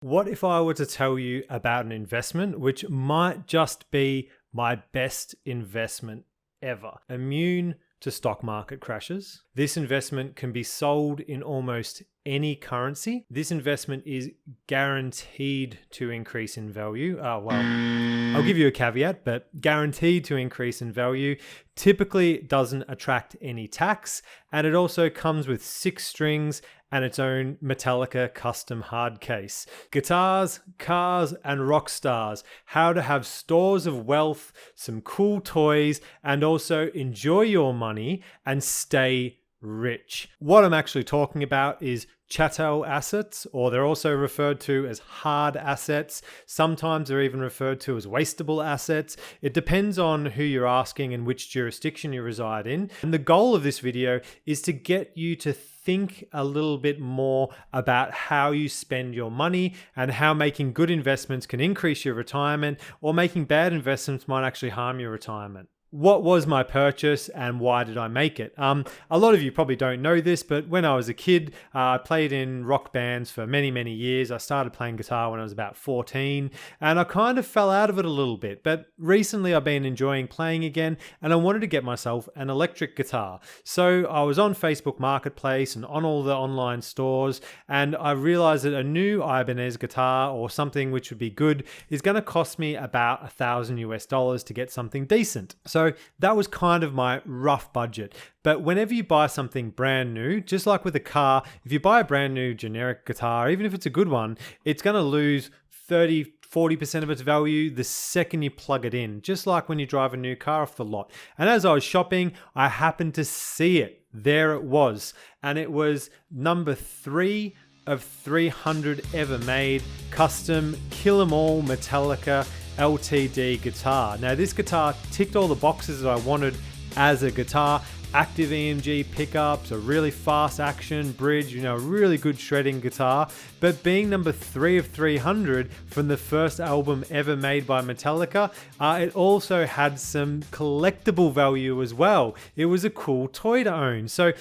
What if I were to tell you about an investment which might just be my best investment ever? Immune to stock market crashes. This investment can be sold in almost any currency. This investment is guaranteed to increase in value. I'll give you a caveat, but guaranteed to increase in value. Typically doesn't attract any tax, and it also comes with 6 strings and its own Metallica custom hard case. Guitars, cars, and rock stars. How to have stores of wealth, some cool toys, and also enjoy your money and stay rich. What I'm actually talking about is chattel assets, or they're also referred to as hard assets. Sometimes they're even referred to as wastable assets. It depends on who you're asking and which jurisdiction you reside in. And the goal of this video is to get you to think a little bit more about how you spend your money and how making good investments can increase your retirement, or making bad investments might actually harm your retirement. What was my purchase and why did I make it? A lot of you probably don't know this, but when I was a kid, I played in rock bands for many, many years. I started playing guitar when I was about 14, and I kind of fell out of it a little bit. But recently I've been enjoying playing again, and I wanted to get myself an electric guitar. So I was on Facebook Marketplace and on all the online stores, and I realized that a new Ibanez guitar, or something which would be good, is going to cost me about $1,000 to get something decent. So that was kind of my rough budget. But whenever you buy something brand new, just like with a car, if you buy a brand new generic guitar, even if it's a good one, it's going to lose 30-40% of its value the second you plug it in, just like when you drive a new car off the lot. And as I was shopping, I happened to see it. There it was. And it was number 3 of 300 ever made, custom Kill 'Em All Metallica LTD guitar. Now this guitar ticked all the boxes that I wanted as a guitar. Active EMG pickups, a really fast action bridge, really good shredding guitar. But being number 3 of 300 from the first album ever made by Metallica, it also had some collectible value as well. It was a cool toy to own. So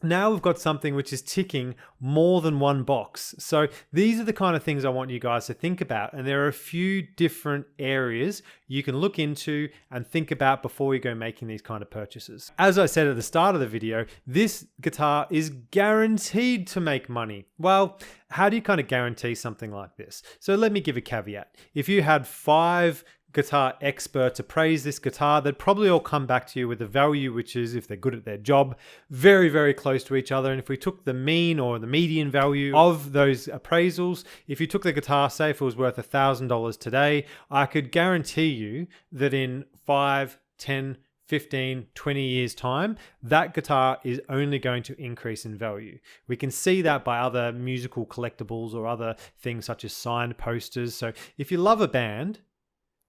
now we've got something which is ticking more than one box. So these are the kind of things I want you guys to think about. And there are a few different areas you can look into and think about before you go making these kind of purchases. As I said at the start of the video, this guitar is guaranteed to make money. Well, how do you kind of guarantee something like this? So let me give a caveat. If you had 5 guitar experts appraise this guitar, they'd probably all come back to you with a value which is, if they're good at their job, very, very close to each other. And if we took the mean or the median value of those appraisals, if you took the guitar, say if it was worth $1,000 today, I could guarantee you that in 5, 10, 15, 20 years time, that guitar is only going to increase in value. We can see that by other musical collectibles or other things such as signed posters. So if you love a band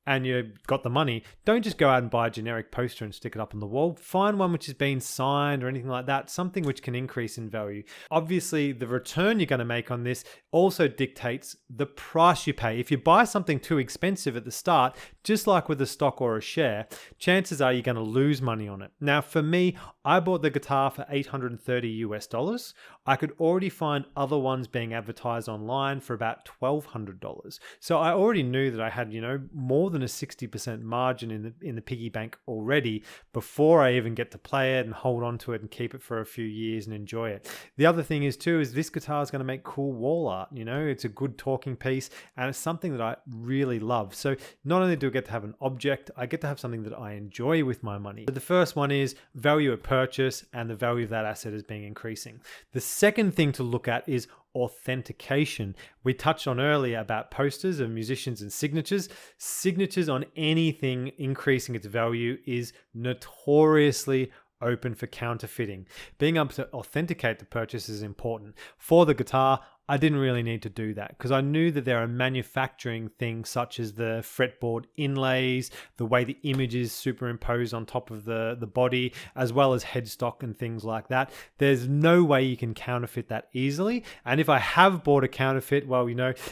and you've got the money, don't just go out and buy a generic poster and stick it up on the wall. Find one which has been signed or anything like that, something which can increase in value. Obviously, the return you're going to make on this also dictates the price you pay. If you buy something too expensive at the start, just like with a stock or a share, chances are you're going to lose money on it. Now, for me, I bought the guitar for $830. I could already find other ones being advertised online for about $1,200. So I already knew that I had, more than a 60% margin in the piggy bank already before I even get to play it and hold on to it and keep it for a few years and enjoy it. The other thing is this guitar is going to make cool wall art. It's a good talking piece and it's something that I really love. So not only do I get to have an object, I get to have something that I enjoy with my money. But the first one is value at purchase, and the value of that asset is being increasing. The second thing to look at is authentication. We touched on earlier about posters of musicians and signatures. Signatures on anything increasing its value is notoriously open for counterfeiting. Being able to authenticate the purchase is important. For the guitar, I didn't really need to do that because I knew that there are manufacturing things such as the fretboard inlays, the way the image is superimposed on top of the body, as well as headstock and things like that. There's no way you can counterfeit that easily. And if I have bought a counterfeit, well,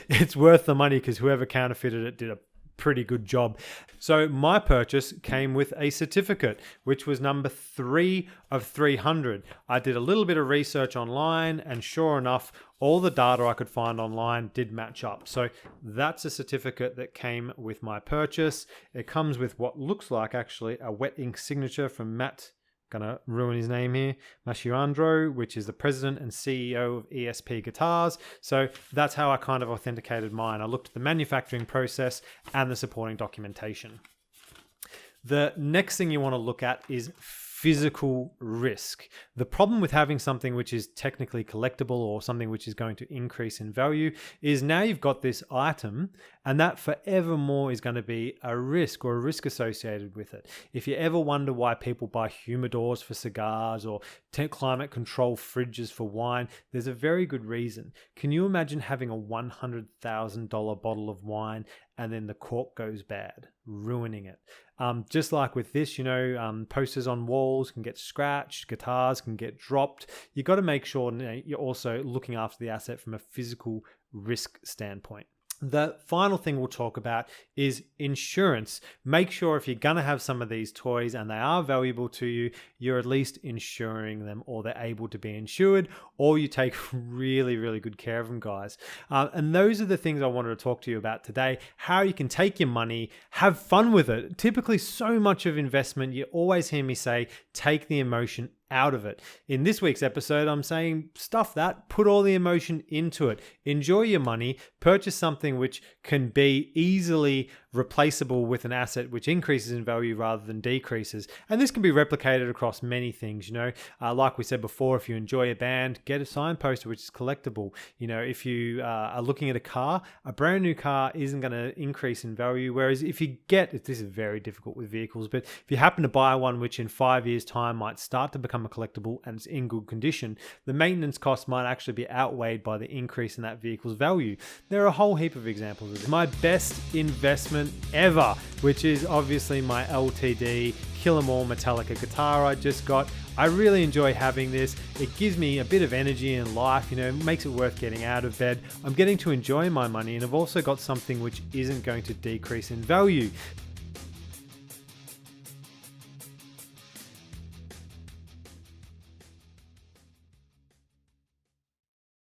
it's worth the money because whoever counterfeited it did a pretty good job. So my purchase came with a certificate, which was number 3 of 300. I did a little bit of research online, and sure enough, all the data I could find online did match up. So that's a certificate that came with my purchase. It comes with what looks like actually a wet ink signature from Matt, gonna ruin his name here, Masciandro, which is the president and CEO of ESP Guitars. So that's how I kind of authenticated mine. I looked at the manufacturing process and the supporting documentation. The next thing you want to look at is physical risk. The problem with having something which is technically collectible or something which is going to increase in value is now you've got this item, and that forevermore is going to be a risk or a risk associated with it. If you ever wonder why people buy humidors for cigars or climate control fridges for wine, there's a very good reason. Can you imagine having a $100,000 bottle of wine and then the cork goes bad, ruining it? Just like with this, posters on walls can get scratched, guitars can get dropped. You got to make sure you're also looking after the asset from a physical risk standpoint. The final thing we'll talk about is insurance. Make sure if you're going to have some of these toys and they are valuable to you, you're at least insuring them, or they're able to be insured, or you take really, really good care of them, guys. And those are the things I wanted to talk to you about today, how you can take your money, have fun with it. Typically, so much of investment, you always hear me say, take the emotion out of it. In this week's episode, I'm saying stuff that, put all the emotion into it. Enjoy your money, purchase something which can be easily replaceable with an asset which increases in value rather than decreases. And this can be replicated across many things. Like we said before, if you enjoy a band, get a signed poster which is collectible. If you are looking at a car, a brand new car isn't going to increase in value. Whereas if you this is very difficult with vehicles, but if you happen to buy one which in 5 years' time might start to become a collectible and it's in good condition, the maintenance cost might actually be outweighed by the increase in that vehicle's value. There are a whole heap of examples of this. My best investment ever, which is obviously my LTD Kill 'Em All Metallica guitar I just got. I really enjoy having this. It gives me a bit of energy in life, makes it worth getting out of bed. I'm getting to enjoy my money, and I've also got something which isn't going to decrease in value.